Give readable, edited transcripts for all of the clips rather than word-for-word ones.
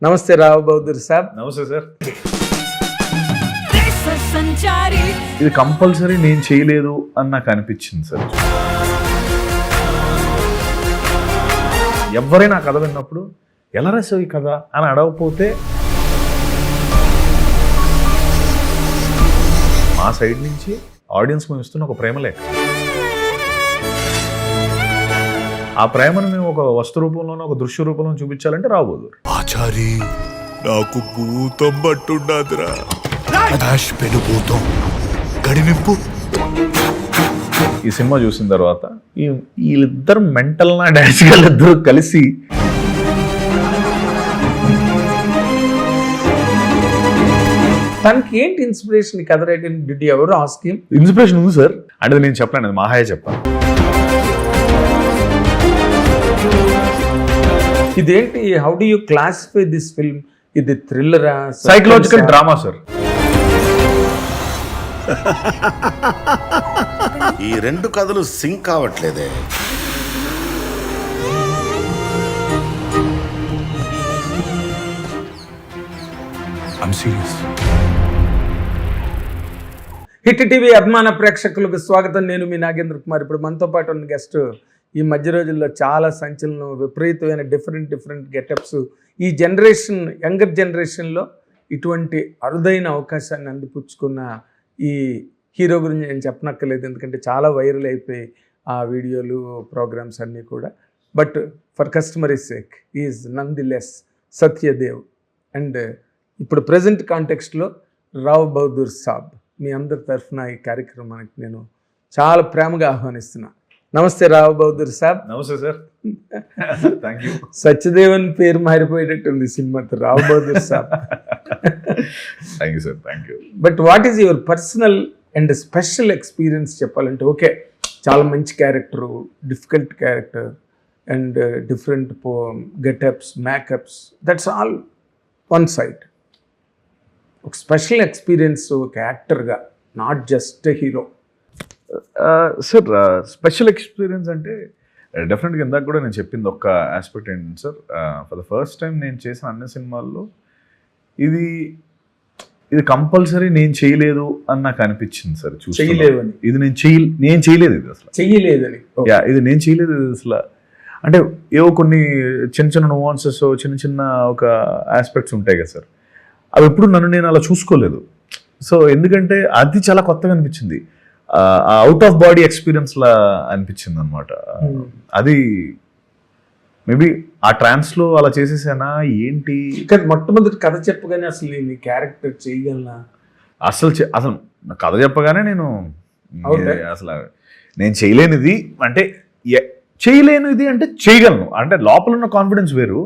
నమస్తే రావు బహదూర్ సాబ్. నమస్తే సార్. ఇది కంపల్సరీ నేను చేయలేదు అని నాకు అనిపించింది సార్. ఎవరైనా కథ విన్నప్పుడు ఎలా రాసావు ఈ కథ అని అడగకపోతే మా సైడ్ నుంచి ఆడియన్స్ మేము ఇస్తున్న ఒక ప్రేమ లేఖ. ఆ ప్రేమను మేము ఒక వస్తు రూపంలోనో ఒక దృశ్య రూపంలో చూపించాలంటే రాబోదు. ఆచారి నాకు భూతం పట్టున్నదిరా. పెను భూతం గడినింపు. ఈ సినిమా చూసిన తర్వాత వీళ్ళిద్దరు మెంటల్ నా డాన్స్ ఇద్దరు కలిసి తనకి ఏంటి ఇన్స్పిరేషన్ ఈ కథ writing? Did you ever ask him? Inspiration ఉంది సార్. అంటే నేను చెప్పాను, అది మాహాయే చెప్పాను. ఇదేంటి, how do you classify this film? ఇది థ్రిల్లరా, సైకలాజికల్ డ్రామా సార్? ఈ రెండు కథలు సింక్ కావట్లేదే. I'm serious. హిట్ టీవీ అభిమాన ప్రేక్షకులకు స్వాగతం. నేను మీ నాగేంద్ర కుమార్. ఇప్పుడు మనతో పాటు ఉన్న గెస్ట్ ఈ మధ్య రోజుల్లో చాలా సంచలనం, విపరీతమైన డిఫరెంట్ గెటప్స్. ఈ జనరేషన్, యంగర్ జనరేషన్లో ఇటువంటి అరుదైన అవకాశాన్ని అందిపుచ్చుకున్న ఈ హీరో గురించి నేను చెప్పనక్కర్లేదు, ఎందుకంటే చాలా వైరల్ అయిపోయి ఆ వీడియోలు, ప్రోగ్రామ్స్ అన్నీ కూడా. But for customary sake is nonetheless Satyadev. And ఇప్పుడు ప్రజెంట్ కాంటెక్స్ట్లో రావు బహదూర్ సాబ్ మీ అందరి తరఫున ఈ కార్యక్రమానికి నేను చాలా ప్రేమగా ఆహ్వానిస్తున్నా. నమస్తే రావు బహదూర్ సాబ్. నమస్తే సార్. Thank you. సత్యదేవన్ పేరు మారిపోయేటట్టుంది సినిమాతో, Rao Bahadur saab. Thank you sir. Thank you. But what is your personal and special experience చెప్పాలంటే? ఓకే, చాలా మంచి character, difficult character and different getups, makeups, that's all one side. ఒక స్పెషల్ ఎక్స్పీరియన్స్ ఒక యాక్టర్గా, not just hero. Sir special experience అంటే డెఫినెట్గా ఇందాక కూడా నేను చెప్పింది ఒక్క ఆస్పెక్ట్ ఏంటంటే sir, for the first time నేను చేసిన అన్ని సినిమాల్లో ఇది కంపల్సరీ నేను చేయలేదు అని నాకు అనిపించింది సార్. చేయలేదని, ఇది నేను చేయలేదు, ఇది అసలు చెయ్యలేదని. ఇది నేను చేయలేదు, ఇది అసలు. అంటే ఏవో కొన్ని చిన్న నువాన్సెస్, చిన్న ఒక ఆస్పెక్ట్స్ ఉంటాయి కదా సార్, అవి ఎప్పుడు నేను అలా చూసుకోలేదు. సో ఎందుకంటే అది చాలా కొత్తగా అనిపించింది, అవుట్ ఆఫ్ బాడీ ఎక్స్పీరియన్స్ లా అనిపించింది అనమాట. అది మేబీ ఆ ట్రాన్స్లో అలా చేసేసానా ఏంటి? మొట్టమొదటి కథ చెప్పగానే అసలు నేను క్యారెక్టర్ చేయగలనా? అసలు కథ చెప్పగానే నేను అసలు నేను చేయలేనిది అంటే చేయలేనిది అంటే చేయగలను అంటే లోపల ఉన్న కాన్ఫిడెన్స్ వేరు.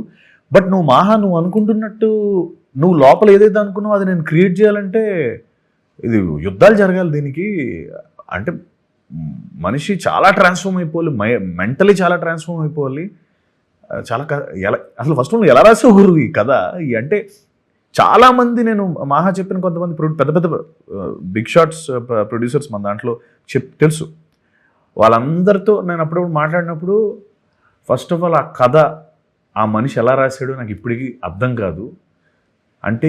బట్ నువ్వు అనుకుంటున్నట్టు నువ్వు లోపల ఏదైతే అనుకున్నావు అది నేను క్రియేట్ చేయాలంటే ఇది యుద్ధాలు జరగాలి దీనికి. అంటే మనిషి చాలా ట్రాన్స్ఫార్మ్ అయిపోవాలి, మెంటలీ చాలా ట్రాన్స్ఫార్మ్ అయిపోవాలి. చాలా అసలు ఫస్ట్ నువ్వు ఎలా రాసావు గురు ఈ కథ? అంటే చాలామంది, నేను మాహా చెప్పిన కొంతమంది పెద్ద బిగ్ షాట్స్ ప్రొడ్యూసర్స్ మన దాంట్లో తెలుసు, వాళ్ళందరితో నేను అప్పుడప్పుడు మాట్లాడినప్పుడు ఫస్ట్ ఆఫ్ ఆల్ ఆ కథ, ఆ మనిషి ఎలా రాశాడో నాకు ఇప్పటికీ అర్థం కాదు. అంటే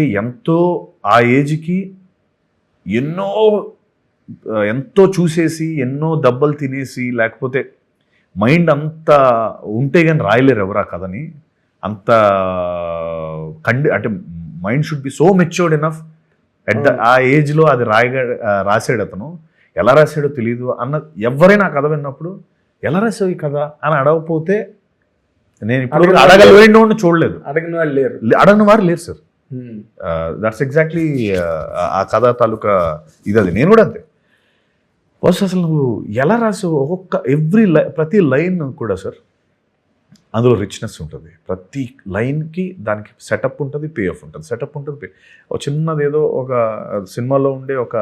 ఆ ఏజ్కి ఎంతో చూసేసి, ఎన్నో దెబ్బలు తినేసి, లేకపోతే మైండ్ అంత ఉంటే కానీ రాయలేరు ఎవరు ఆ కథని. అంత అంటే mind should be so matured enough ఆ ఏజ్లో అది రాసాడు అతను. ఎలా రాశాడో తెలియదు ఎవరైనా కథ విన్నప్పుడు ఎలా రాసావు ఈ కథ అని అడగకపోతే నేను ఇప్పుడు అడగలేని చూడలేదు. అడగని వారు లేరు సార్. దట్స్ ఎగ్జాక్ట్లీ ఆ కథ తాలూకా ఇది. నేను కూడా అంతే. ఫస్ట్ అసలు నువ్వు ఎలా రాసావు, ప్రతి లైన్ కూడా సార్ అందులో రిచ్నెస్ ఉంటుంది. ప్రతి లైన్కి దానికి సెటప్ ఉంటుంది, పే ఆఫ్ ఉంటుంది. సెటప్ ఉంటుంది, ఒక చిన్నది ఏదో ఒక సినిమాలో ఉండే ఒక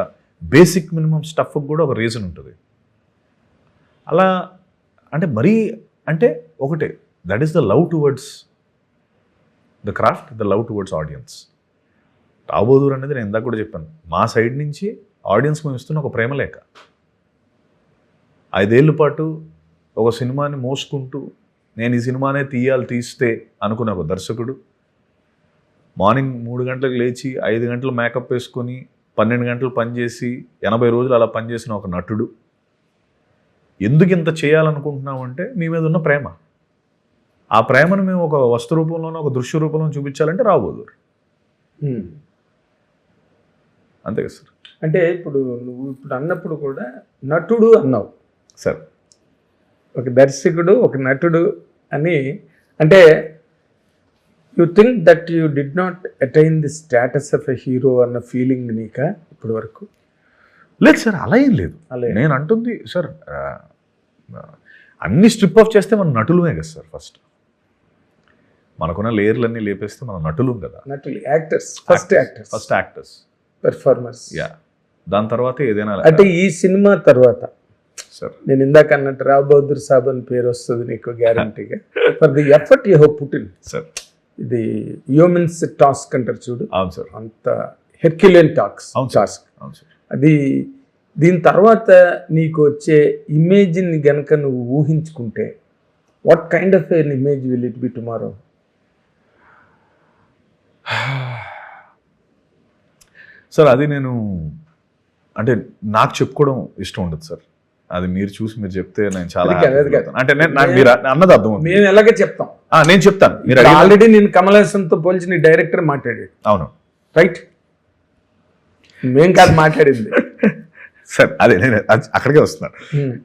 బేసిక్ మినిమం స్టఫ్కి కూడా ఒక రీజన్ ఉంటుంది. అలా అంటే మరీ అంటే ఒకటే, that is the love towards the craft, the love towards audience. Rao Bahadur అనేది నేను ఇందాక కూడా చెప్పాను, మా సైడ్ నుంచి ఆడియన్స్ మేము ఇస్తున్న ఒక ప్రేమ లేఖ. 5 ఏళ్ళ పాటు ఒక సినిమాని మోసుకుంటూ నేను ఈ సినిమానే తీస్తే అనుకున్న ఒక దర్శకుడు మార్నింగ్ 3 గంటలకు లేచి 5 గంటలు మేకప్ వేసుకొని 12 గంటలు పనిచేసి 80 రోజులు అలా పనిచేసిన ఒక నటుడు ఎందుకు ఇంత చేయాలనుకుంటున్నామంటే మీ మీద ఉన్న ప్రేమ. ఆ ప్రేమను మేము ఒక వస్తు రూపంలోనో ఒక దృశ్య రూపంలో చూపించాలంటే రాబోదు. అంతే కదా సార్. అంటే ఇప్పుడు నువ్వు ఇప్పుడు అన్నప్పుడు కూడా నటుడు అన్నావు సార్. ఒక దర్శకుడు ఒక నటుడు అని అంటే you think that you did not attain the status of a hero అన్న ఫీలింగ్ నీకా ఇప్పటి వరకు? లేదు సార్, అలా ఏం లేదు. అలా నేను అంటుంది సార్, అన్ని స్ట్రిప్ ఆఫ్ చేస్తే మనం నటులమే కదా సార్. ఫస్ట్ మనకున్న లేయర్లన్నీ లేపేస్తే మనం నటులు కదా. నటులు, actors, first actors, performers. Yeah, దాని తర్వాత ఏదైనా. అంటే ఈ సినిమా తర్వాత సార్ నేను ఇందాక అన్నట్టు రావ్ బహదూర్ సాబ్ అని పేరు వస్తుంది నీకు గ్యారంటీగా. For the effort you have put in. Sir ఇది హ్యూమన్స్ టాస్క్ అంటారు చూడు. అవును సార్. అంత హెర్క్యులియన్ టాస్క్. అవును టాస్క్. అవును సార్. అది దీని తర్వాత నీకు వచ్చే ఇమేజ్ని గనక నువ్వు ఊహించుకుంటే what kind of an image will it be tomorrow? Sir అది నేను అంటే నాకు చెప్పుకోవడం ఇష్టం ఉండదు సార్. అది మీరు చూసి మీరు చెప్తే నేను చాలా అంటే నాకు మీరు అన్నది అర్థం. మేము ఎలాగే చెప్తాం. నేను చెప్తాను. మీరు ఆల్రెడీ నేను కమల్ హాసన్తో పోల్చి నీ డైరెక్టర్ మాట్లాడాడు. అవును, రైట్. మేం కాదు మాట్లాడింది సార్. అదే నేను అక్కడికే వస్తున్నాను.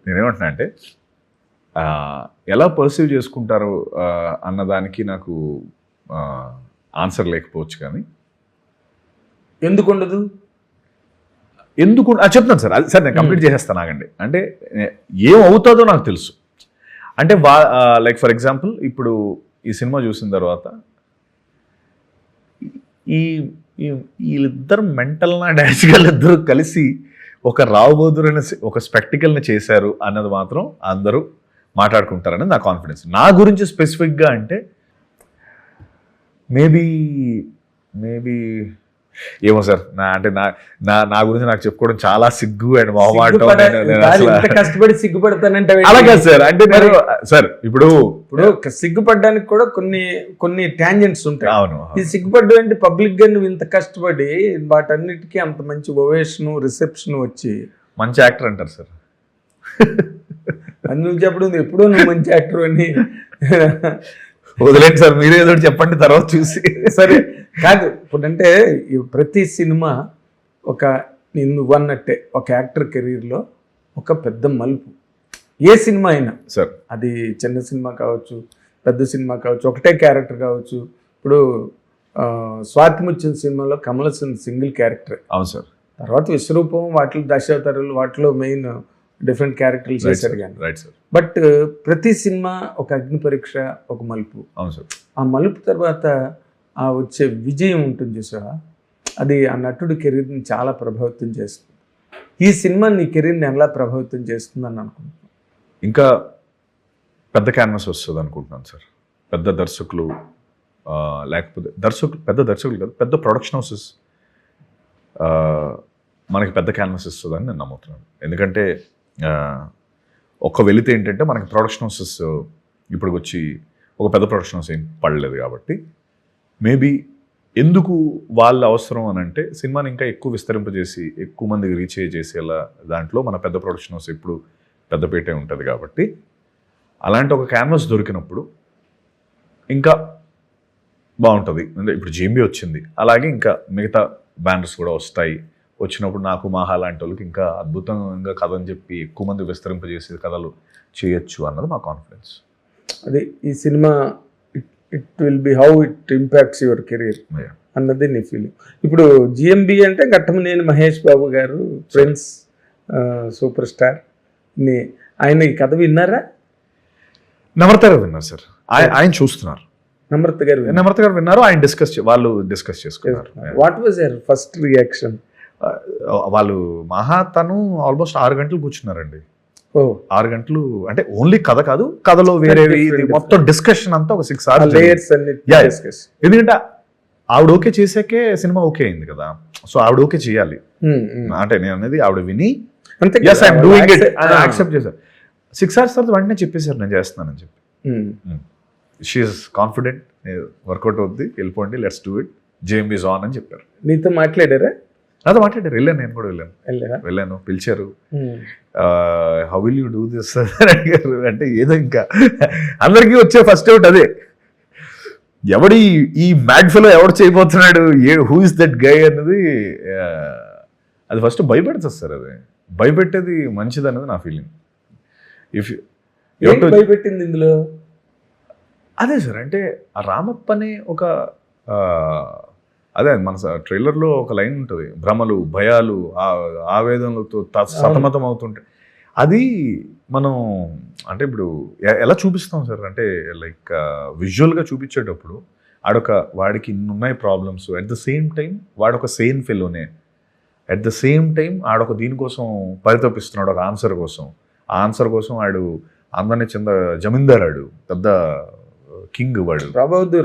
నేనేమంటున్నా అంటే ఎలా పర్సీవ్ చేసుకుంటారు అన్నదానికి నాకు ఆన్సర్ లేకపోవచ్చు. కానీ ఎందుకు ఉండదు? ఎందుకు చెప్తాను సార్. అది సార్ నేను కంప్లీట్ చేసేస్తాను, ఆగండి. అంటే ఏం అవుతుందో నాకు తెలుసు. అంటే లైక్ ఫర్ ఎగ్జాంపుల్ ఇప్పుడు ఈ సినిమా చూసిన తర్వాత వీళ్ళిద్దరు మెంటల్ నా డాష్ ఇద్దరు కలిసి ఒక రావ్ బహదూర్ అనే ఒక స్పెక్టికల్ని చేశారు అన్నది మాత్రం అందరూ మాట్లాడుకుంటారని నా కాన్ఫిడెన్స్. నా గురించి స్పెసిఫిక్గా అంటే మేబీ ఏమో సార్. నా గురించి నాకు చెప్పుకోవడం చాలా సిగ్గు అండ్ మొహమాటం. కష్టపడి సిగ్గుపడతానంటే అలాగే సార్. అంటే నేను సార్ ఇప్పుడు సిగ్గుపడడానికి కూడా కొన్ని టాంజెంట్స్ ఉంటాయి. అవును. ఇది సిగ్గుపడ్డం అంటే పబ్లిక్ గా నువ్వు ఇంత కష్టపడి వాటన్నిటికీ అంత మంచి ఓవేషన్ రిసెప్షన్ వచ్చి మంచి యాక్టర్ అంటారు సార్. అది నువ్వు చెప్పడం ఎప్పుడో నువ్వు మంచి యాక్టర్ అని వదిలేండి సార్, మీరే ఏదో చెప్పండి తర్వాత చూసి. సరే కాదు, ఇప్పుడంటే ప్రతి సినిమా ఒక నువ్వు అన్నట్టే ఒక యాక్టర్ కెరీర్లో ఒక పెద్ద మలుపు. ఏ సినిమా అయినా సార్, అది చిన్న సినిమా కావచ్చు, పెద్ద సినిమా కావచ్చు, ఒకటే క్యారెక్టర్ కావచ్చు. ఇప్పుడు స్వాతిముత్యం సినిమాలో కమల్ హాసన్ సింగిల్ క్యారెక్టర్. అవును సార్. తర్వాత విశ్వరూపం, వాటిలో దశావతారాలు, వాటిలో మెయిన్ డిఫరెంట్ క్యారెక్టర్లు చేశారు. కానీ రైట్ సార్. బట్ ప్రతి సినిమా ఒక అగ్ని పరీక్ష, ఒక మలుపు. అవును సార్. ఆ మలుపు తర్వాత ఆ వచ్చే విజయం ఉంటుంది చూసావా, అది ఆ నటుడి కెరీర్ని చాలా ప్రభావితం చేస్తుంది. ఈ సినిమా నీ కెరీర్ని ఎలా ప్రభావితం చేస్తుందని అనుకుంటున్నాను? ఇంకా పెద్ద క్యాన్వాస్ వస్తుంది అనుకుంటున్నాను సార్. పెద్ద దర్శకులు, లేకపోతే పెద్ద దర్శకులు కాదు, పెద్ద ప్రొడక్షన్ హౌసెస్ మనకి పెద్ద క్యాన్వాస్ ఇస్తుందని నేను నమ్ముతున్నాను. ఎందుకంటే వెళితే ఏంటంటే మనకి ప్రొడక్షన్ హౌసెస్ ఇప్పుడు వచ్చి ఒక పెద్ద ప్రొడక్షన్ హౌస్ ఏం పడలేదు కాబట్టి మేబీ ఎందుకు వాళ్ళ అవసరం అని అంటే సినిమాని ఇంకా ఎక్కువ విస్తరింపజేసి ఎక్కువ మందికి రీచ్ చేసేలా దాంట్లో మన పెద్ద ప్రొడక్షన్ హౌస్ ఇప్పుడు పెద్దపేటే ఉంటుంది కాబట్టి అలాంటి ఒక క్యాన్వాస్ దొరికినప్పుడు ఇంకా బాగుంటుంది. అంటే ఇప్పుడు జేఎంబీ వచ్చింది, అలాగే ఇంకా మిగతా బ్యానర్స్ కూడా వస్తాయి. వచ్చినప్పుడు నాకు మాహా లాంటి వాళ్ళకి ఇంకా అద్భుతంగా కథ అని చెప్పి ఎక్కువ మంది విస్తరింపజేసే కథలు చేయొచ్చు అన్నది మా కాన్ఫిడెన్స్. అది ఈ cinema it will be how it impacts your career అన్నది నీ ఫీలింగ్. ఇప్పుడు జిఎంబి అంటే ఘట్టమనేని మహేష్ బాబు గారు, ఫ్రెండ్స్ సూపర్ స్టార్, ఆయన ఈ కథ విన్నారా? నమ్రత గారు విన్నారు సార్. ఆయన చూస్తున్నారు. నమ్రత గారు విన్నారు. ఆయన వాళ్ళు డిస్కస్ చేసుకున్నారు. What was your first reaction? వాళ్ళు తను ఆల్మోస్ట్ 6 గంటలు కూర్చున్నారండి. 6 గంటలు అంటే ఓన్లీ కథ కాదు, కథలో వేరే మొత్తం డిస్కషన్ అంతా ఒక 6 hours. ఎందుకంటే ఆవిడ ఓకే చేసాకే సినిమా ఓకే అయింది కదా. సో ఆవిడ ఓకే చేయాలి అంటే నేను అనేది ఆవిడ విని యాక్సెప్ట్ చేశారు. 6 hours తర్వాత వెంటనే చెప్పేశారు నేను చేస్తున్నానని చెప్పి. షీఈస్ కాన్ఫిడెంట్, వర్కౌట్ అవుద్ది, వెళ్ళిపోండి, let's do it JMB John అని చెప్పారు. నీతో మాట్లాడారా? నాతో మాట్లాడారు, వెళ్ళాను, నేను కూడా వెళ్ళారా? వెళ్ళాను, పిలిచారు. How will you do this అడిగారు. అంటే ఏదో ఇంకా అందరికీ వచ్చే ఫస్ట్ అవుట్ అదే, ఎవడి ఈ మ్యాడ్ ఫెలో ఎవడు చేయబోతున్నాడు, హూ ఇస్ దట్ గై అన్నది. అది ఫస్ట్ భయపెడుతుంది సార్, అది భయపెట్టేది మంచిది అన్నది నా ఫీలింగ్. భయపెట్టింది ఇందులో అదే సార్, అంటే ఆ రామప్ప అనే ఒక అదే మన ట్రైలర్లో ఒక లైన్ ఉంటుంది, భ్రమలు భయాలు ఆవేదనలతో సతమతం అవుతుంటాయి. అది మనం అంటే ఇప్పుడు ఎలా చూపిస్తాం సార్, అంటే లైక్ విజువల్గా చూపించేటప్పుడు వాడికి ఇన్నున్నాయి problems, at the same time వాడొక సేమ్ ఫెలోనే, అట్ ద సేమ్ టైం ఆడొక దీనికోసం పరితపిస్తున్నాడు, ఒక ఆన్సర్ కోసం. ఆ ఆన్సర్ కోసం వాడు అందరినీ జమీందార్, ఆడు పెద్ద కింగ్, వాడు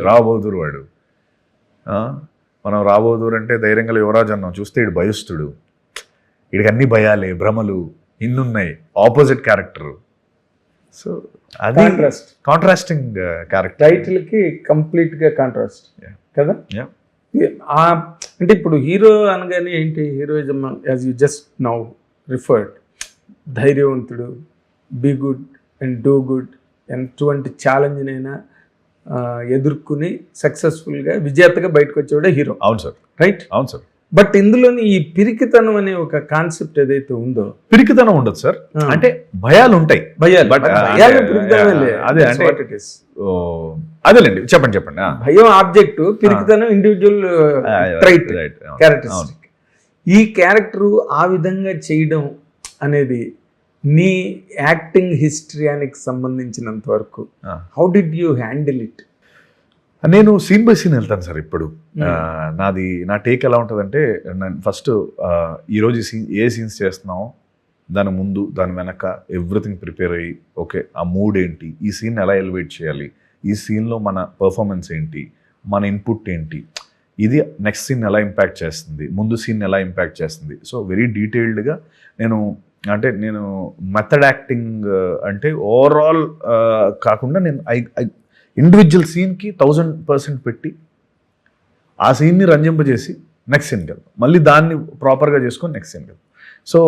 రాబోదూర్ వాడు. మనం రాబోదూర్ అంటే ధైర్యంగా యువరాజు అన్నాం, చూస్తే ఇడు భయస్తుడు, వీడికి అన్ని భయాలే భ్రమలు ఇన్నున్నాయి, ఆపోజిట్ క్యారెక్టర్. సో అది కాంట్రాస్టింగ్ క్యారెక్టర్, టైటిల్ కి కంప్లీట్ గా కాంట్రాస్ట్ కదా. అంటే ఇప్పుడు హీరో అనగానే ఏంటి, heroism as you just now referred, ధైర్యవంతుడు, be good and do good, ఎటువంటి ఛాలెంజ్నైనా ఎదుర్కొని సక్సెస్ఫుల్గా విజేతగా బయటకు వచ్చేవాడే హీరో. అవును సార్, రైట్. అవును సార్. బట్ ఇందులోని ఈ పిరికితనం అనే ఒక కాన్సెప్ట్ ఏదైతే ఉందో, పిరికితనం ఉండదు సార్, అంటే భయాలు ఉంటాయి. అదేలేండి, చెప్పండి. భయం ఆబ్జెక్ట్, పిరికితనం ఇండివిజువల్ ట్రైట్, క్యారెక్టరిస్టిక్. ఈ క్యారెక్టర్ ఆ విధంగా చేయడం అనేది నీ యాక్టింగ్ హిస్టరీకి సంబంధించినంత వరకు how did you handle it? నేను సీన్ బై సీన్ వెళ్తాను సార్. ఇప్పుడు నా టేక్ ఎలా ఉంటుందంటే, ఫస్ట్ ఈరోజు ఏ సీన్స్ చేస్తున్నామో దాని ముందు దాని వెనక ఎవ్రీథింగ్ ప్రిపేర్ అయ్యి, ఓకే ఆ మూడ్ ఏంటి, ఈ సీన్ ఎలా ఎలివేట్ చేయాలి, ఈ సీన్లో మన పర్ఫార్మెన్స్ ఏంటి, మన ఇన్పుట్ ఏంటి, ఇది నెక్స్ట్ సీన్ ఎలా ఇంపాక్ట్ చేస్తుంది, ముందు సీన్ ఎలా ఇంపాక్ట్ చేస్తుంది. సో వెరీ డీటెయిల్డ్గా నేను మెథడ్ యాక్టింగ్ అంటే ఓవరాల్ కాకుండా నేను ఇండివిజువల్ సీన్కి 1000% పెట్టి ఆ సీన్ని రంజింపజేసి నెక్స్ట్ సీన్కి వెళ్తాం, మళ్ళీ దాన్ని ప్రాపర్గా చేసుకొని నెక్స్ట్ సీన్కి వెళ్తాం. So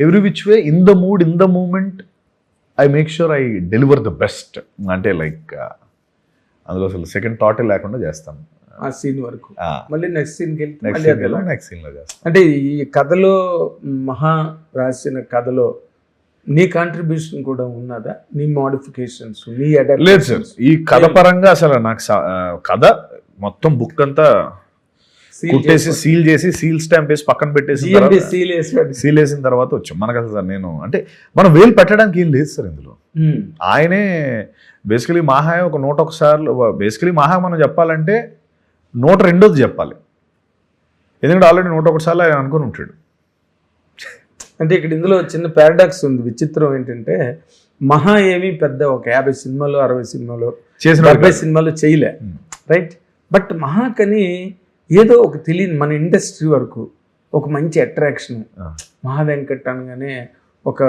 every which way in the mood, in the moment I make sure I deliver the best. అంటే లైక్ అందులో అసలు సెకండ్ థాటే లేకుండా చేస్తాను ఆ సీన్ వరకు. మళ్ళీ నెక్స్ట్ సీన్కి నెక్స్ట్ సీన్లో చేస్తాను. అంటే ఈ కథలో, మహా రాసిన కథలో నీ కాంట్రిబ్యూషన్ కూడా ఉన్నదా, నీ మోడిఫికేషన్స్, నీ అడాప్ట్? లేదు సార్, ఈ కథ పరంగా అసలు నాకు కథ మొత్తం బుక్ అంతా కుట్టేసి సీల్ చేసి, సీల్ స్టాంప్ వేసి పక్కన పెట్టేసి, సీల్ వేసిన తర్వాత వచ్చాం. మనకు అసలు సార్ నేను అంటే మనం వేలు పెట్టడానికి ఏం లేదు సార్ ఇందులో. ఆయనే బేసికలీ మహా ఒక 101 సార్లు, బేసికలీ మహా మనం చెప్పాలంటే 102ది చెప్పాలి, ఎందుకంటే ఆల్రెడీ 101 సార్లు ఆయన అనుకుని ఉంటాడు. అంటే ఇక్కడ ఇందులో చిన్న పారాడాక్స్ ఉంది. విచిత్రం ఏంటంటే, మహా ఏమీ పెద్ద ఒక 50 సినిమాలు 60 సినిమాలు 70 సినిమాలు చేయలే, రైట్. బట్ మహాకని ఏదో ఒక తెలియని మన ఇండస్ట్రీ వరకు ఒక మంచి అట్రాక్షన్. మహా వెంకట్ అనగానే ఒక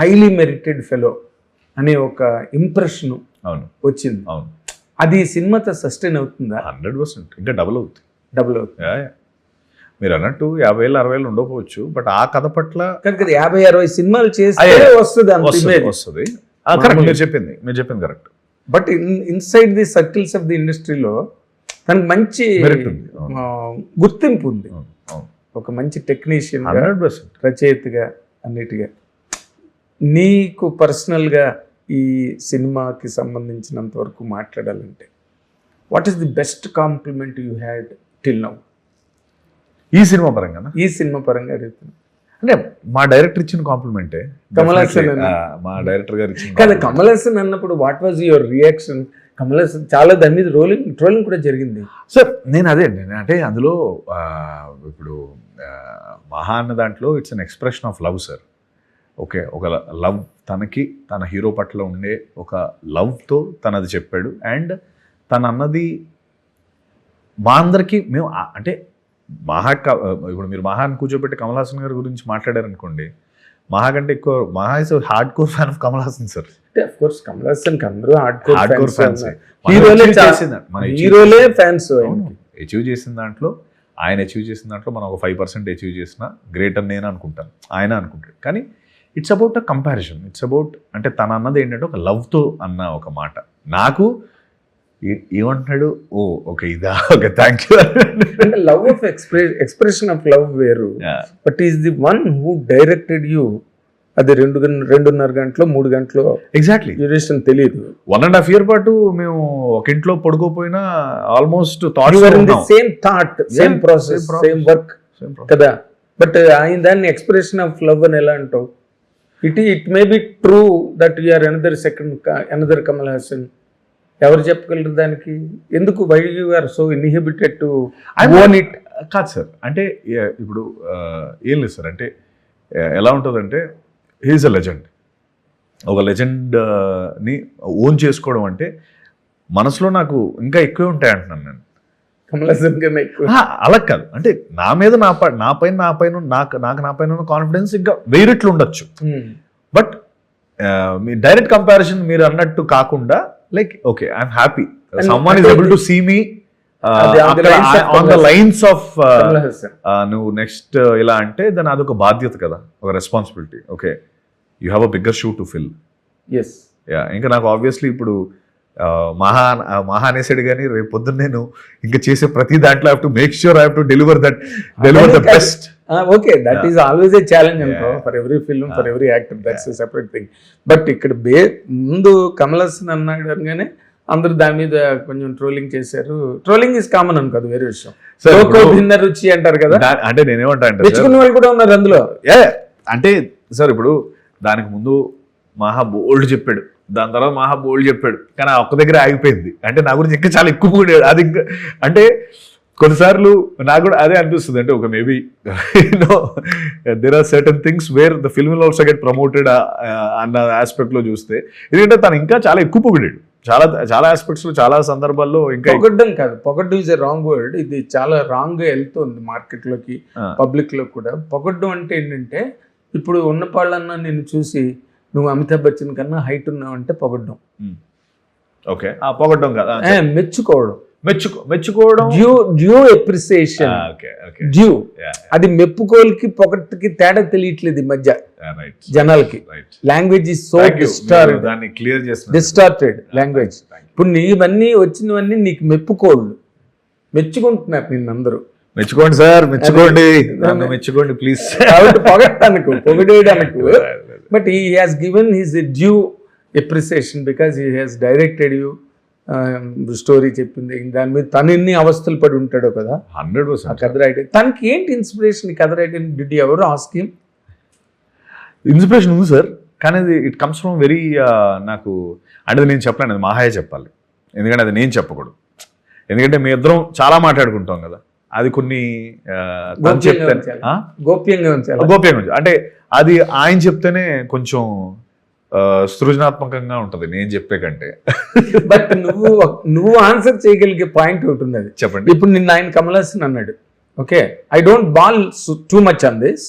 హైలీ మెరిటెడ్ ఫెలో అనే ఒక ఇంప్రెషన్ వచ్చింది. అది సినిమాతో సస్టైన్ అవుతుందా? 100%, ఇంకా డబుల్ అవుతుంది. మీరు అన్నట్టు 50,000-60,000 ఉండకపోవచ్చు, బట్ ఆ కథ పట్ల 50-60 సినిమాలు చేస్తే వస్తుంది. కరెక్ట్, మీరు చెప్పింది correct. But inside the circles of the ఇండస్ట్రీలో తనకు మంచి గుర్తింపు ఉంది, ఒక మంచి టెక్నీషియన్, రచయితగా, అన్నిటిగా. నీకు పర్సనల్గా ఈ సినిమాకి సంబంధించినంత వరకు మాట్లాడాలంటే, what is the best compliment you had till now? ఈ సినిమా పరంగా అడుగుతున్నా. అంటే మా డైరెక్టర్ ఇచ్చిన కాంప్లిమెంటే, కమల్ హాసన్ మా డైరెక్టర్ గారు ఇచ్చిన. కదా, కమల్ హాసన్ అన్నప్పుడు what was your reaction? Kamal Haasan చాలా దాని మీద ట్రోలింగ్ కూడా జరిగింది సార్. నేను అదే అండి, అంటే అందులో ఇప్పుడు మహా అన్న దాంట్లో it's an expression of love sir. Okay, ఒక లవ్, తన హీరో పట్ల ఉండే ఒక లవ్తో తనది చెప్పాడు. అండ్ తను అన్నది మా అందరికీ, మేము అంటే ఇప్పుడు మీరు మహాన్ కూర్చోబెట్టి కమల్ హాసన్ గారి గురించి మాట్లాడారనుకోండి, మహా కంటే ఎక్కువ Maha is hardcore fan of Kamal Haasan sir. అంటే అఫ్ కోర్స్ కమల్ హాసన్ కి అందరూ హార్డ్ కోర్ ఫ్యాన్స్. హీరోలే ఫ్యాన్స్. అచీవ్ చేసిన దాంట్లో ఆయన అచీవ్ చేసిన దాంట్లో మనం ఒక 5% అచీవ్ చేసిన గ్రేట్ అని నేను అనుకుంటాను, ఆయన అనుకుంటాడు. కానీ it's about a comparison, it's about అంటే తన అన్నది ఏంటంటే ఒక లవ్తో అన్న ఒక మాట. నాకు ఏమంటున్నాడు, ఓ ఓకే ఇదా, ఓకే థ్యాంక్ యూ అంటే love of expression of love వేరు, but is the one who directed you. అది 2.5 గంటలు 3 గంటలు ఎగ్జాక్ట్లీ డ్యూరేషన్ తెలియదు. 1.5 year పాటు మేము ఒక ఇంట్లో పడుకోపోయినా almost same thought, same process, same work కదా. బట్ ఆయన దాన్ని ఎక్స్ప్రెషన్ ఆఫ్ లవ్ అని ఎలా అంటావు? It may be true that you are another Kamal Haasan. ఎవరు చెప్పగలరు దానికి? ఎందుకు why you are so inhibited to own it? కాదు సార్, అంటే ఇప్పుడు ఏం లేదు సార్, అంటే ఎలా ఉంటుందంటే హీఈస్ అ లెజెండ్. ఒక లెజెండ్ని ఓన్ చేసుకోవడం అంటే మనసులో నాకు ఇంకా ఎక్కువే ఉంటాయి అంటున్నాను నేను. కమల్ హాసన్ కన్నా ఎక్కువ అలా కాదు, అంటే నా మీద నా పైన నా పైన కాన్ఫిడెన్స్ ఇంకా వేరేట్లు ఉండొచ్చు. బట్ మీ డైరెక్ట్ కంపారిజన్ మీరు అన్నట్టు కాకుండా like okay I'm happy someone is able to see me on the lines of నువ్వు నెక్స్ట్ ఇలా అంటే దాని అదొక బాధ్యత కదా, ఒక responsibility. Okay you have a bigger shoe to fill. Yes yeah, ఇంకా నాకు ఆబ్వియస్లీ ఇప్పుడు మహా అనేసాడు కానీ రేపు పొద్దున్న నేను ఇంకా చేసే ప్రతి దాంట్లో I have to make sure I have to deliver the best. Okay, that is always a challenge అనుకో for every film, for every actor, that's a separate thing. But ఇక్కడ ముందు కమల్ హాసన్ అన్నాడు అనగానే అందరూ దాని మీద కొంచెం ట్రోలింగ్ చేశారు. ట్రోలింగ్ ఇస్ కామన్ అనుకో, అది వేరే విషయం. భిన్న రుచి అంటారు కదా, అంటే నేనేమంటా అంటే మెచ్చుకున్న వాళ్ళు కూడా ఉన్నారు అందులో. అంటే సార్ ఇప్పుడు దానికి ముందు మహా బోల్డ్ చెప్పాడు, దాని తర్వాత మహా బోల్డ్ చెప్పాడు, కానీ ఆ ఒక్క దగ్గర ఆగిపోయింది. అంటే నా గురించి ఇంకా చాలా ఎక్కువ పోయాడు. అది ఇంకా అంటే కొన్నిసార్లు నాకు కూడా అదే అనిపిస్తుంది, అంటే ఒక maybe there are certain things where the film will also get promoted అన్న ఆస్పెక్ట్లో చూస్తే, ఎందుకంటే తను ఇంకా చాలా ఎక్కువ పొగిడాడు చాలా ఆస్పెక్ట్స్ లో, చాలా సందర్భాల్లో. ఇంకా పొగడ్డం కాదు, పొగడ్డం ఇస్ ఎ రాంగ్ వర్డ్. ఇది చాలా రాంగ్ గా వెళ్తుంది మార్కెట్ లోకి, పబ్లిక్ లో కూడా. పొగడ్డం అంటే ఏంటంటే ఇప్పుడు ఉన్న వాళ్ళన్నా నేను చూసి నువ్వు అమితాబ్ బచ్చన్ కన్నా హైట్ ఉన్నావు అంటే పొగడ్డం. ఓకే, పొగడ్డం కదా, మెచ్చుకోవడం డ్యూ అప్రిసియేషన్, డ్యూ. అది మెప్పుకోలకి పొగట్టుకి తేడా తెలియట్లేదు ఈ మధ్య జనాలకి. Language is so distorted language. ఇప్పుడు నీవన్నీ వచ్చినవన్నీ నీకు మెప్పుకోళ్ళు, మెచ్చుకుంటున్నారు నిన్నందరూ. మెచ్చుకోండి సార్, మెచ్చుకోండి ప్లీజ్. కాబట్టి పొగడటానికి పొగిడేయడానికి. But he has given his due appreciation because he has directed you. Story చెప్పింది దాని మీద తను ఎన్ని అవస్థలు పడి ఉంటాడో కదా. 100% కథ రైటింగ్. తనకి ఏంటి ఇన్స్పిరేషన్ కథ writing? Did you ever ask him? Inspiration ఉంది సార్, కానీ అది ఇట్ కమ్స్ ఫ్రమ్ వెరీ నాకు అంటే నేను చెప్పలేను, అది మాహాయే చెప్పాలి. ఎందుకంటే అది నేను చెప్పకూడదు, ఎందుకంటే మీ ఇద్దరం చాలా మాట్లాడుకుంటాం కదా. అది కొన్ని గోప్యంగా అంటే అది ఆయన చెప్తేనే కొంచెం సృజనాత్మకంగా ఉంటుంది నేను చెప్పే కంటే. బట్ నువ్వు ఆన్సర్ చేయగలిగే పాయింట్ ఒకటి ఉన్నది. చెప్పండి. ఇప్పుడు నిన్న ఆయన కమల్ హాసన్ అన్నాడు, okay I don't ball too much on this.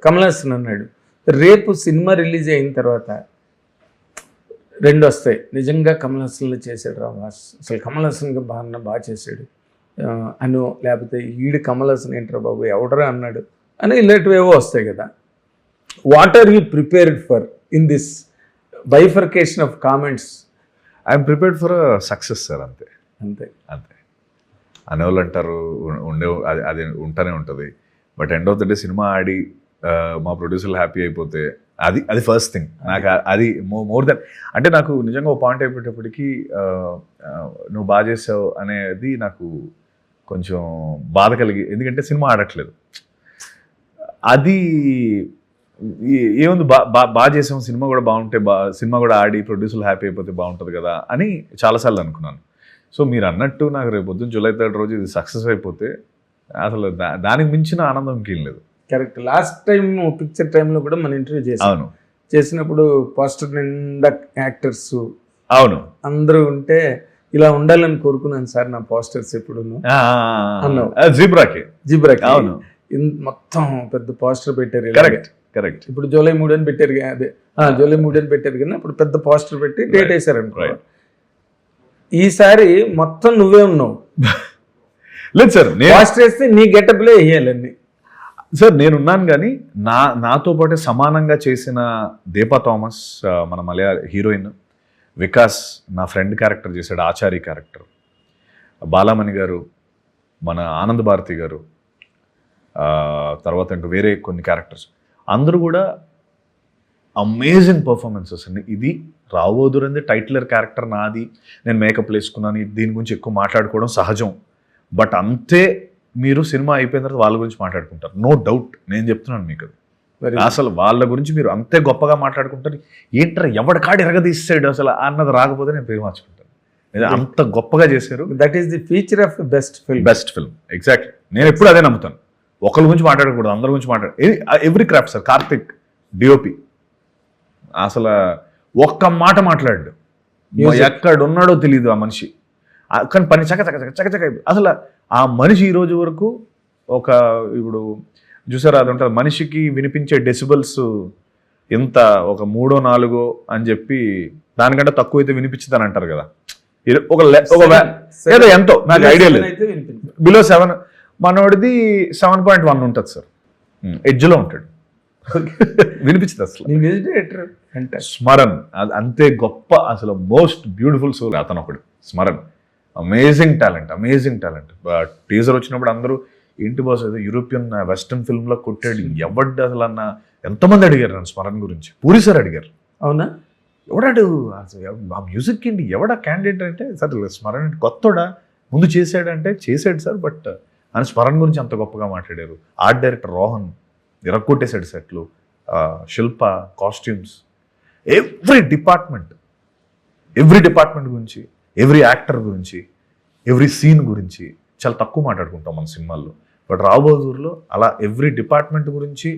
Kamal Haasan అన్నాడు రేపు సినిమా రిలీజ్ అయిన తర్వాత 2 వస్తాయి, నిజంగా కమల్ హాసన్లో చేశాడు రా అసలు కమల్ హాసన్గా బాగా చేశాడు అను, లేకపోతే ఈడు కమల్ హాసన్ ఏంట్రా బాబు ఎవడరా అన్నాడు అని ఇలాంటివేవో వస్తాయి కదా. What are you prepared for in this bifurcation of comments? I'm prepared for success sir, అంతే అంతే అంతే. అనేవాళ్ళు అంటారు, అది ఉంటూనే ఉంటుంది. But end of the day సినిమా ఆడి మా ప్రొడ్యూసర్లు హ్యాపీ అయిపోతే అది ఫస్ట్ థింగ్ నాకు. అది మోర్ దెన్ అంటే నాకు నిజంగా ఒక పాయింట్ అయిపోయేటప్పటికి నువ్వు బాగా చేసావు అనేది నాకు కొంచెం బాధ కలిగి, ఎందుకంటే సినిమా ఆడట్లేదు. అది ఏముంది బాగా చేసాం, సినిమా కూడా బాగుంటే సినిమా కూడా ఆడి ప్రొడ్యూసర్లు హ్యాపీ అయిపోతే బాగుంటుంది కదా అని చాలాసార్లు అనుకున్నాను. సో మీరు అన్నట్టు నాకు రేపు పొద్దున్న July 3rd రోజు ఇది సక్సెస్ అయిపోతే అసలు దానికి మించిన ఆనందం ఇంకేం లేదు. కరెక్ట్. లాస్ట్ టైం పిక్చర్ టైంలో కూడా మన ఇంటర్వ్యూ చేసినప్పుడు పోస్టర్ నిండా యాక్టర్స్ అవును అందరూ ఉంటే ఇలా ఉండాలని కోరుకున్నాను సార్ నా పోస్టర్స్ ఎప్పుడు జీబ్రాకి అవును మొత్తం పెద్ద పోస్టర్ పెట్టారు. Correct correct. ఇప్పుడు జూలై 3 అని పెట్టారు అదే జూలై 3 అని పెట్టారు కానీ అప్పుడు పెద్ద పోస్టర్ పెట్టి డేట్ వేశారు అనుకో. ఈసారి మొత్తం నువ్వే ఉన్నావు. లేదు సార్, పోస్టర్ వేస్తే నీ గెటప్లే వేయాలన్నీ. సార్ నేనున్నాను కానీ నాతో పాటు సమానంగా చేసిన దీపా థామస్, మన మలయాళ హీరోయిన్, వికాస్ నా ఫ్రెండ్ క్యారెక్టర్ చేశాడు, ఆచారి క్యారెక్టర్, బాలామణి గారు, మన ఆనంద్ భారతి గారు, తర్వాత ఇంకా వేరే కొన్ని క్యారెక్టర్స్, అందరూ కూడా అమేజింగ్ పర్ఫార్మెన్సెస్ అండి. ఇది రావోదురంది టైటిలర్ క్యారెక్టర్ నాది, నేను మేకప్ వేసుకున్నాను, దీని గురించి ఎక్కువ మాట్లాడుకోవడం సహజం. బట్ అంతే మీరు సినిమా అయిపోయిన తర్వాత వాళ్ళ గురించి మాట్లాడుకుంటారు, నో డౌట్. నేను చెప్తున్నాను మీకు అది. అసలు వాళ్ళ గురించి మీరు అంతే గొప్పగా మాట్లాడుకుంటారు. ఏంటరా ఎవడి కాడు ఎరగదీసాడు అసలు అన్నది రాకపోతే నేను పేరు మార్చుకుంటాను. అంత గొప్పగా చేశారు. That is the feature of best film. Best film, exactly. నేను ఎప్పుడు అదే నమ్ముతాను. ఒకరి గురించి మాట్లాడకూడదు, అందరి గురించి every craft sir. Karthik DOP అసలు ఒక్క మాట మాట్లాడు, ఎక్కడ ఉన్నాడో తెలియదు ఆ మనిషి, కానీ పని చకచక అసలు ఆ మనిషి ఈ రోజు వరకు ఒక ఇప్పుడు చూసారా అది ఉంటుంది, మనిషికి వినిపించే డెసిబల్స్ ఎంత ఒక 3 4 అని చెప్పి దానికంటే తక్కువ అయితే వినిపించిందని అంటారు కదా. ఏదో ఎంతో నాకు ఐడియా లేదు, బిలో 7. మనోడిది 7.1 ఉంటుంది సార్, ఎడ్జ్లో ఉంటాడు, వినిపించదు అసలు. స్మరణ్ అది అంతే గొప్ప, అసలు మోస్ట్ బ్యూటిఫుల్ సోల్ అతను ఒకడు. Smaran amazing talent. టీజర్ వచ్చినప్పుడు అందరూ ఏంటి బాస్ ఏదో యూరోపియన్ వెస్టర్న్ ఫిల్మ్ లో కొట్టాడు, ఎవడు అసలు అన్న ఎంతమంది అడిగారు నన్ను స్మరణ్ గురించి. పూరి సార్ అడిగారు, అవునా ఎవడాడు ఆ మ్యూజిక్ ఏంటి, ఎవడా క్యాండిడేట్ అంటే సార్ స్మరణ్ కొత్తడా ముందు చేశాడంటే చేశాడు సార్, బట్ అని స్మరణ్ గురించి అంత గొప్పగా మాట్లాడారు. ఆర్ట్ డైరెక్టర్ రోహన్ ఇరక్కొట్టేశాడు సెట్లు, శిల్ప కాస్ట్యూమ్స్, ఎవ్రీ డిపార్ట్మెంట్ గురించి, ఎవ్రీ యాక్టర్ గురించి, ఎవ్రీ సీన్ గురించి చాలా తక్కువ మాట్లాడుకుంటాం మన సినిమాల్లో. బట్ రాబోదూర్లో అలా ఎవ్రీ డిపార్ట్మెంట్ గురించి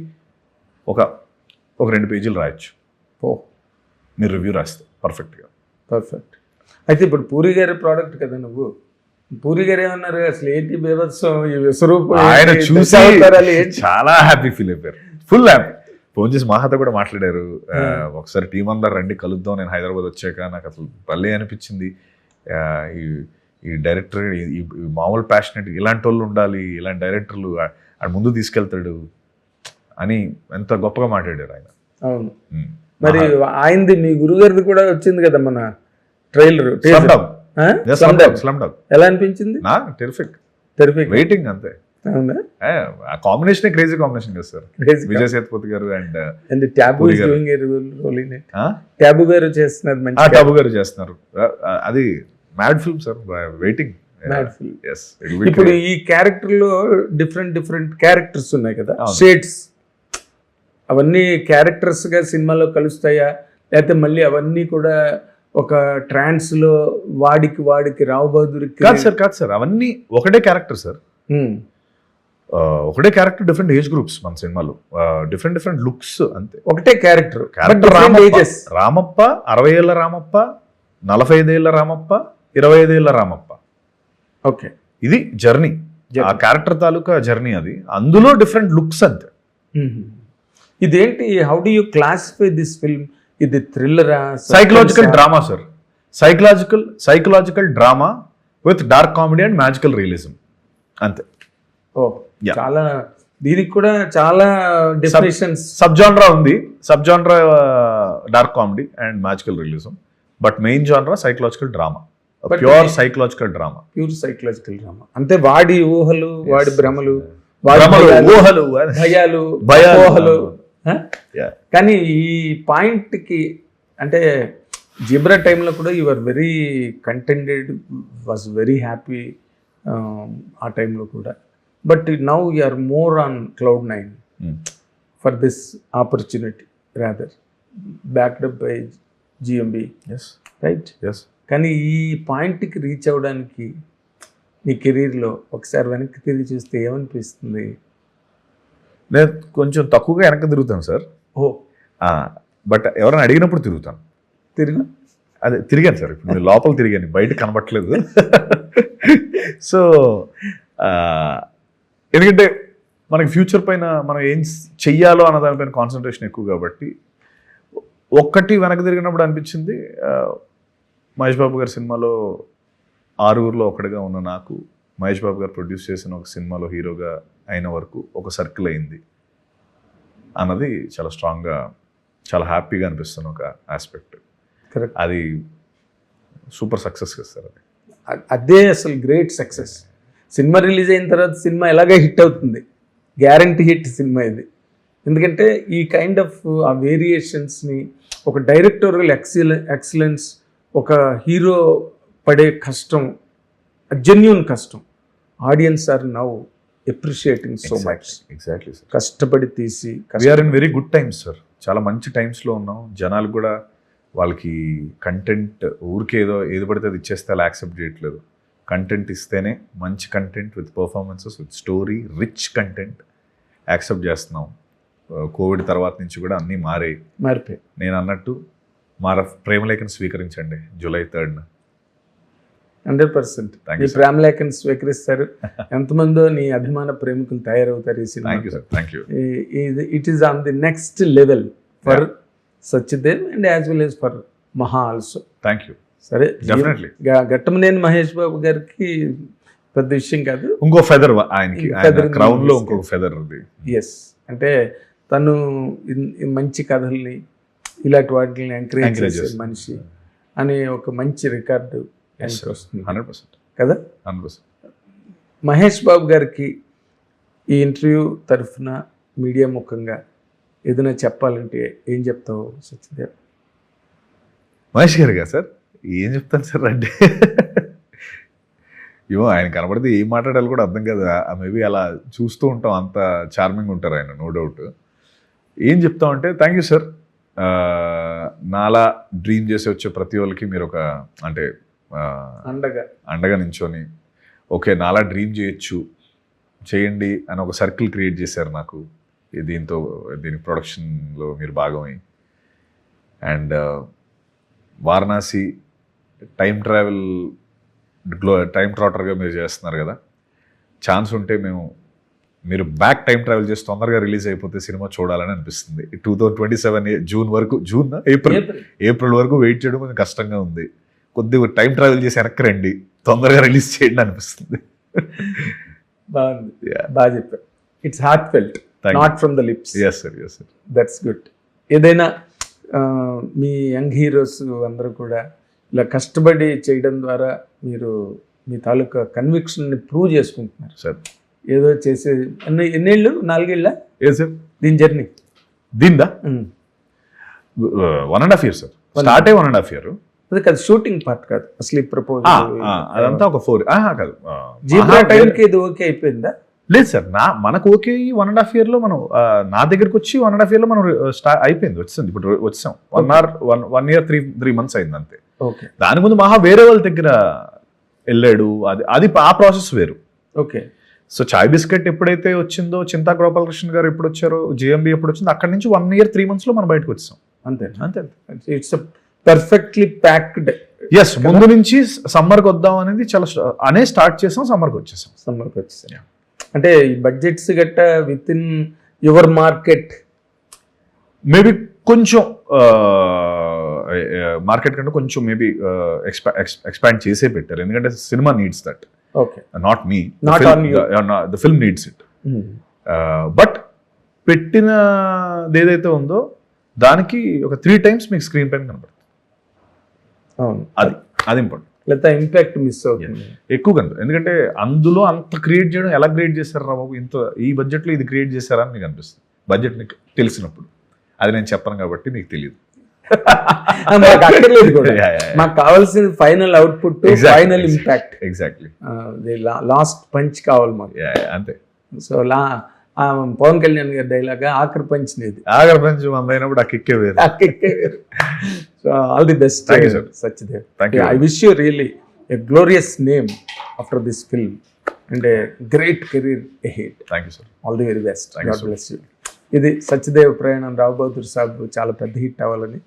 ఒక 2 పేజీలు రాయొచ్చు. మీరు రివ్యూ రాస్తే పర్ఫెక్ట్. అయితే ఇప్పుడు పూరి గారి ప్రోడక్ట్ కదా నువ్వు. పూరి గారు ఏమన్నారు అసలు ఏంటి బీభత్సం ఈ విశ్వరూపం, ఆయన చూసి చాలా హ్యాపీ ఫీల్ అయిపోయారు, ఫుల్ హ్యాపీ. ఫోన్ చేసి మాతో కూడా మాట్లాడారు, ఒకసారి టీం అందరు రండి కలుద్దాం, నేను హైదరాబాద్ వచ్చాక నాకు అసలు భలే అనిపించింది, ఈ డైరెక్టర్ ఈ మామూలు ప్యాషనెట్ ఇలాంటి వాళ్ళు ఉండాలి, ఇలాంటి డైరెక్టర్లు ఆయన ముందు తీసుకెళ్తాడు అని ఎంత గొప్పగా మాట్లాడారు ఆయన. అవును, మరి ఆయనది మీ గురుగారిది కూడా వచ్చింది కదా మన ట్రైలర్, ఎలా అనిపించింది? టెరిఫిక్, వెయిటింగ్ అంతే. ఆ కాంబినేషన్ క్రేజీ కాంబినేషన్ కదా సార్, విజయ్ సేతుపతి గారు అండ్ ట్యాబు గారు చేస్తున్నారు. ట్యాబు గారు చేస్తున్నారు, అది మ్యాడ్ ఫిల్మ్ సార్, వెయిటింగ్. ఇప్పుడు ఈ క్యారెక్టర్ లో డిఫరెంట్ క్యారెక్టర్స్ ఉన్నాయి కదా, షేడ్స్, అవన్నీ క్యారెక్టర్స్ గా సినిమాలో కలుస్తాయా, లేకపోతే మళ్ళీ అవన్నీ కూడా ఒక ట్రాన్స్ లో వాడికి రావు బహదూర్కి? కాదు సార్, అవన్నీ ఒకటే క్యారెక్టర్ సార్, ఒకటే క్యారెక్టర్, డిఫరెంట్ ఏజ్ గ్రూప్స్ మన సినిమాలో, డిఫరెంట్ లుక్స్, అంతే. ఒకటే క్యారెక్టర్. రామప్ప 60 ఏళ్ళ రామప్ప, 45 ఏళ్ళ రామప్ప, 25 ఏళ్ళ రామప్ప. ఓకే, ఇది జర్నీ, ఆ క్యారెక్టర్ తాలూకా జర్నీ అది, అందులో డిఫరెంట్ లుక్స్ అంతే. ఇదేంటి, how do you classify this film? ఇది థ్రిల్లరా, psychological drama sir, psychological drama with dark comedy and magical realism, అంతే. చాలా, దీనికి కూడా చాలా డెఫినేషన్స్. సబ్ జానరా ఉంది, సబ్ జానరా dark comedy and magical realism, but main జానరా psychological drama, pure psychological drama. అంటే వాడి ఊహలు, వాడి భ్రమలు, ఊహలు, భయాలు. కానీ ఈ పాయింట్ కి అంటే జిబ్రా టైంలో కూడా you are very contented, was very happy ఆ టైంలో కూడా. But now you are more on Cloud9 for this opportunity, rather backed up by GMB, right? కానీ ఈ పాయింట్కి రీచ్ అవ్వడానికి నీ కెరీర్లో ఒకసారి వెనక్కి తిరిగి చూస్తే ఏమనిపిస్తుంది? నేను కొంచెం తక్కువగా వెనక్కి తిరుగుతాను సార్, బట్ ఎవరైనా అడిగినప్పుడు తిరుగుతాను. అదే తిరిగాను సార్, ఇప్పుడు నేను లోపల తిరిగాను, బయట కనబట్టలేదు. సో ఎందుకంటే మనకి ఫ్యూచర్ పైన మనం ఏం చెయ్యాలో అన్న దానిపైన కాన్సన్ట్రేషన్ ఎక్కువ కాబట్టి ఒక్కటి వెనక్కి తిరిగినప్పుడు అనిపించింది మహేష్ బాబు గారి సినిమాలో 6 ఒకటిగా ఉన్న నాకు మహేష్ బాబు గారు ప్రొడ్యూస్ చేసిన ఒక సినిమాలో హీరోగా అయిన వరకు ఒక సర్కిల్ అయింది అన్నది చాలా స్ట్రాంగ్గా చాలా హ్యాపీగా అనిపిస్తున్న ఒక ఆస్పెక్ట్. కరెక్ట్. అది సూపర్ సక్సెస్ కదా సార్. అది అదే అసలు గ్రేట్ సక్సెస్. సినిమా రిలీజ్ అయిన తర్వాత సినిమా ఎలాగే హిట్ అవుతుంది, గ్యారంటీ హిట్ సినిమా ఇది. ఎందుకంటే ఈ కైండ్ ఆఫ్ ఆ వేరియేషన్స్ని, ఒక డైరెక్టోరియల్ ఎక్సలెన్స్, ఒక హీరో పడే కష్టం, జెన్యూన్ కష్టం, audience are now appreciating so much. Exactly sir. కష్టపడి తీసి we're in very good times sir. చాలా మంచి టైమ్స్లో ఉన్నాం. జనాలు కూడా వాళ్ళకి కంటెంట్ ఊరికే ఏది పడితే అది ఇచ్చేస్తే అలా యాక్సెప్ట్ చేయట్లేదు. కంటెంట్ ఇస్తేనే మంచి content with performances with story rich content accept చేస్తున్నాం. కోవిడ్ తర్వాత నుంచి కూడా అన్నీ మారిపోయి నేను అన్నట్టు ప్రేమలేఖను స్వీకరించండి July 3rd. 100% నీ ప్రేమలేఖను స్వీకరిస్తారు. ఎంతమందో నీ అభిమాన ప్రేమికులు తయారవుతారు ఈ cinema. Thank you. It is on the next level for Satyadev and as well as for మహా ఆల్సో. Thank you. సరే, డెఫినెట్లీ ఘట్టమనేని మహేష్ బాబు గారికి పెద్ద విషయం కాదు, ఇంకో ఫెదర్ ఆయనకి క్రౌన్ లో ఇంకొక ఫెదర్ ఉంది. ఎస్, అంటే తను మంచి కథల్ని ఇలాంటి వాటిని ఎంకరేజ్ చేసే మనిషి అనే ఒక మంచి రికార్డు వస్తుంది 100% కదా. 100%. మహేష్ బాబు గారికి ఈ ఇంటర్వ్యూ తరఫున మీడియా ముఖంగా ఏదైనా చెప్పాలంటే ఏం చెప్తావు సత్యదేవ్? మహేష్ గారిగా సార్ ఏం చెప్తాను సార్ అంటే ఏమో ఆయన కనబడితే ఏం మాట్లాడాలి కూడా అర్థం కదా. మేబీ అలా చూస్తూ ఉంటాం, అంత చార్మింగ్ ఉంటారు ఆయన, నో డౌట్. ఏం చెప్తామంటే థ్యాంక్ యూ సార్. నాలా డ్రీమ్ చేసి వచ్చే ప్రతి వాళ్ళకి మీరు ఒక అంటే అండగా నించొని ఓకే నాలా డ్రీమ్ చేయండి అని ఒక సర్కిల్ క్రియేట్ చేశారు నాకు. దీని ప్రొడక్షన్లో మీరు భాగమై. అండ్ వారణాసి టైం ట్రావెలర్గా మీరు చేస్తున్నారు కదా. ఛాన్స్ ఉంటే మీరు బ్యాక్ టైం ట్రావెల్ చేసి తొందరగా రిలీజ్ అయిపోతే సినిమా చూడాలని అనిపిస్తుంది. 2027 జూన్ వరకు, ఏప్రిల్ వరకు వెయిట్ చేయడం కొంచెం కష్టంగా ఉంది. కొద్దిగా టైం ట్రావెల్ చేసి వెనక్కి రండి, తొందరగా రిలీజ్ చేయండి అనిపిస్తుంది. బాగుంది, బాగా చెప్పారు. It's heartfelt, not from the lips. Yes sir, yes sir. That's good. ఏదైనా మీ యంగ్ హీరోస్ అందరూ కూడా ఇలా కష్టపడి చేయడం ద్వారా మీరు మీ తాలూకా కన్విక్షన్ని ప్రూవ్ చేసుకుంటున్నారు సార్. ఏదో చేసే ఎన్నేళ్ళు, 4 ఏళ్ళ ఏ సార్ దీని జర్నీ? దీందా 1.5 years sir. స్టార్ట్ అయ్యి 1.5 years. అది కాదు, షూటింగ్ పార్ట్ కాదు అసలు. ఈ ప్రపోజల్ అదంతా ఒక 4 కాదు. జీబ్రా టైంకి ఇది ఓకే అయిపోయిందా? లేదు సార్, మనకు ఓకే 1.5 years లో మనం నా దగ్గరకు వచ్చి 1.5 years లో మనం అయిపోయింది, వచ్చింది. ఇప్పుడు వచ్చాం 1 year 3 months అయింది అంతే. ఓకే. దాని ముందు మహా వేరే వాళ్ళ దగ్గర వెళ్ళాడు. అది ఆ ప్రాసెస్ వేరు. ఓకే. సో చాయ్ బిస్కెట్ ఎప్పుడైతే వచ్చిందో, చింతా గోపాలకృష్ణ గారు ఎప్పుడు వచ్చారో, జిఎంబి ఎప్పుడు వచ్చిందో, అక్కడి నుంచి 1 year 3 months లో మనం బయటకు వచ్చాం అంతే. It's perfectly packed. ఎస్, ముందు నుంచి సమ్మర్కి వద్దాం అనేది స్టార్ట్ చేసాం, సమ్మర్కి వచ్చేసాం. అంటే ఈ బడ్జెట్స్ గట్ట with in your market maybe కొంచెం మార్కెట్ కంటే కొంచెం మేబీ ఎక్స్పాండ్ చేసే పెట్టారు. ఎందుకంటే cinema needs that. Okay. Not me, the film needs it. But పెట్టినది ఏదైతే ఉందో దానికి ఒక 3 times మీకు స్క్రీన్ పైన కనబడుతుంది. అది ఇంపార్టెంట్. లేదా ఇంపాక్ట్ మిస్ అవుతుంది ఎక్కువ కనుక. ఎందుకంటే అందులో అంత క్రియేట్ చేయడం ఎలా క్రియేట్ చేశారు రా బాబు, ఈ బడ్జెట్లో ఇది క్రియేట్ చేశారా అని మీకు అనిపిస్తుంది. బడ్జెట్ నీకు తెలిసినప్పుడు. అది నేను చెప్పను కాబట్టి మీకు తెలియదు. మాకు కావాల్సిన final output, final impact. Exactly. Last punch కావాలి మాకు, అంతే. సో పవన్ కళ్యాణ్ గారి డైలాగ్ ఆఖరి పంచ్ అనేది. ఆఖరి పంచ్ అయినప్పుడు ఆ కిక్కే వేరు. So all the best Satyadev. I wish you really a glorious name after this film and a great career ahead. Thank you sir. All the very best. God bless you. ఇది సత్యదేవ్ ప్రయాణం. రావు బహదూర్ సాబ్ చాలా పెద్ద హిట్ అవ్వాలని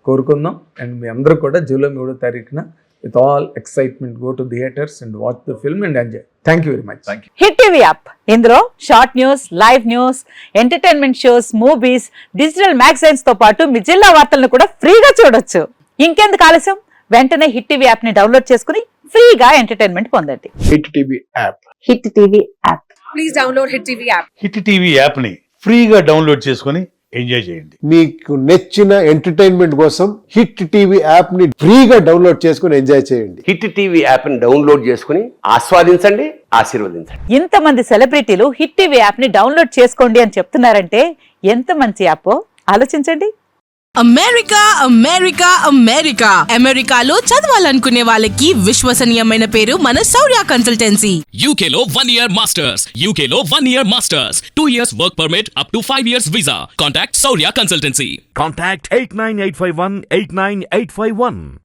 కోరుకుందాం. అండ్ మీ అందరూ కూడా July 3వ తారీఖున with all excitement go to theaters and watch the film and enjoy. Thank you very much. Thank you. Hit TV app ఇందులో short news, live news, entertainment shows, movies, digital magazines తో పాటు మీ జిల్లా వార్తలను కూడా ఫ్రీగా చూడొచ్చు. ఇంకెందుకు ఆలస్యం, వెంటనే హిట్ టీవీ యాప్ ని డౌన్లోడ్ చేసుకుని ఫ్రీగా ఎంటర్టైన్మెంట్ పొందండి. Hit TV app. Hit TV app. Please download Hit TV app. Hit TV యాప్ని ఫ్రీగా డౌన్లోడ్ చేసుకొని ఎంజాయ్ చేయండి. మీకు నచ్చిన ఎంటర్టైన్మెంట్ కోసం హిట్ టీవీ యాప్ ని ఫ్రీగా డౌన్లోడ్ చేసుకుని ఎంజాయ్ చేయండి. హిట్ టీవీ యాప్ని డౌన్లోడ్ చేసుకుని ఆస్వాదించండి, ఆశీర్వదించండి. ఇంతమంది సెలబ్రిటీలు హిట్ టీవీ యాప్ ని డౌన్లోడ్ చేసుకోండి అని చెప్తున్నారంటే ఎంత మంచి యాప్ ఆలోచించండి. అమెరికా అమెరికా అమెరికా అమెరికాలో చదవాలనుకునే వాళ్ళకి విశ్వసనీయమైన పేరు మన శౌర్య కన్సల్టెన్సీ. UK లో 1 year masters, UK లో 1 year masters, 2 years work permit up to 5 years visa. Contact Saurya Consultancy. Contact 89851 89851.